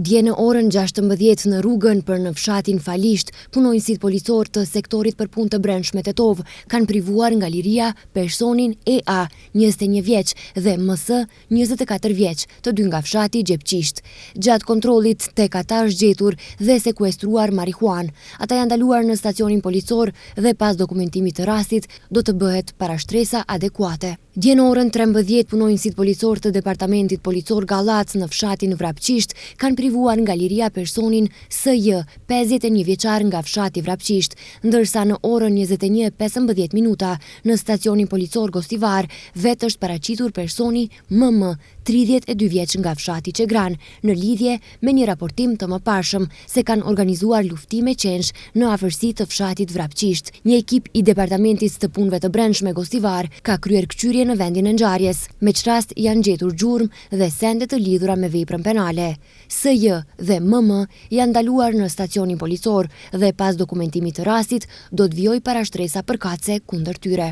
Dje në orën 16 në rrugën për në fshatin Falisht, punonjësit policor të sektorit për punë të brendshme Tetov kanë privuar nga liria personin EA, 21 vjeç, dhe MS, 24 vjeç, të dy nga fshati Gjepqisht. Gjatë kontrollit tek ata është gjetur dhe sekuestruar marihuan. Ata janë ndaluar në stacionin policor dhe pas dokumentimit të rastit do të bëhet parashtresa adekuate. Dje në orën 13 punonjësit policor të departamentit policor Gallac në fshatin Vrapqisht kanë privuar nga liria personin SJ, 51 vjeçar nga fshati Vrapqisht, ndërsa në orën 21:15 minuta në stacionin policor Gostivar vetë është paraqitur personi MM, 32 vjeç nga fshati Qegran, në lidhje me një raportim të mëparshëm se kanë organizuar luftime qensh në afërsi të fshatit Vrapqisht. Një ekip i departamentit të punëve të brendshme Gostivar ka kryer këqyrje në vendin e ngjarjes. Me që rast janë gjetur gjurmë dhe sende të lidhura me veprën penale. SJ dhe MM janë ndaluar në stacionin policor dhe pas dokumentimit të rastit do të vijojë parashtresa përkatëse kundër tyre.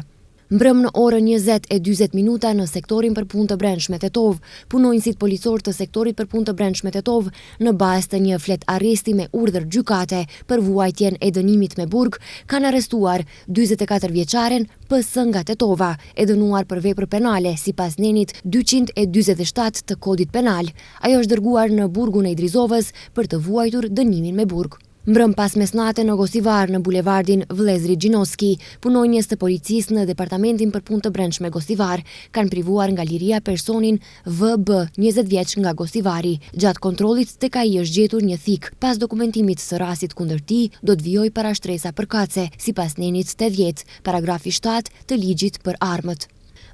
Mbrëm në orën 20:40 në sektorin për punë të brendshme Tetov, punonjësit policor të sektorit për punë të brendshme Tetov, në bazë të një flet arresti me urdhër gjykate për vuajtjen e dënimit me burg, kanë arrestuar 44 vjeçaren PS nga Tetova, e dënuar për vepër penale sipas nenit 247 të kodit penal. Ajo është dërguar në burgun e Idrizovës për të vuajtur dënimin me burg. Mbrëm pas mesnate në Gostivar në bulevardin Vllezri Gjinoski, punonjës të policisë në departamentin për punë të brendshme Gostivar kanë privuar nga liria personin VB, 20 vjeç nga Gostivari. Gjatë kontrollit tek ai është gjetur një thik. Pas dokumentimit të rastit kundër tij do të vijojë parashtresa përkatëse sipas nenit 80, paragrafi 7 të ligjit për armët.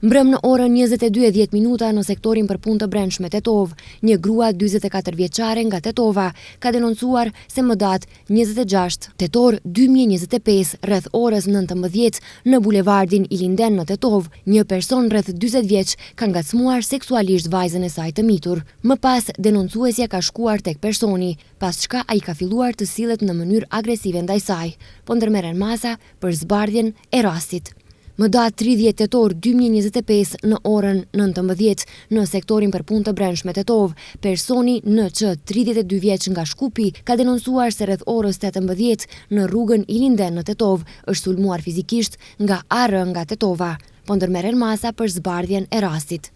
Mbrëm në orën 22:10 në sektorin për punë të brendshme Tetov, një grua 44 vjeçare nga Tetova ka denoncuar se më datë 26 tetor 2025 rreth orës 19 në bulevardin Ilinden në Tetov, një person rreth 40 vjeç ka ngacmuar seksualisht vajzën e saj të mitur. Më pas denoncuesja ka shkuar tek personi, pas çka ai ka filluar të sillet në mënyrë agresive ndaj saj, po ndërmerren masa për zbardhjen e rastit. Më datë 30 tetor 2025 në orën 19 në sektorin për punë të brendshme Tetov, personi NQ, 32 vjeç nga Shkupi, ka denoncuar se rreth orës 18 në rrugën Ilinden në Tetov është sulmuar fizikisht nga AR nga Tetova, po ndërmerren masa për zbardhjen e rastit.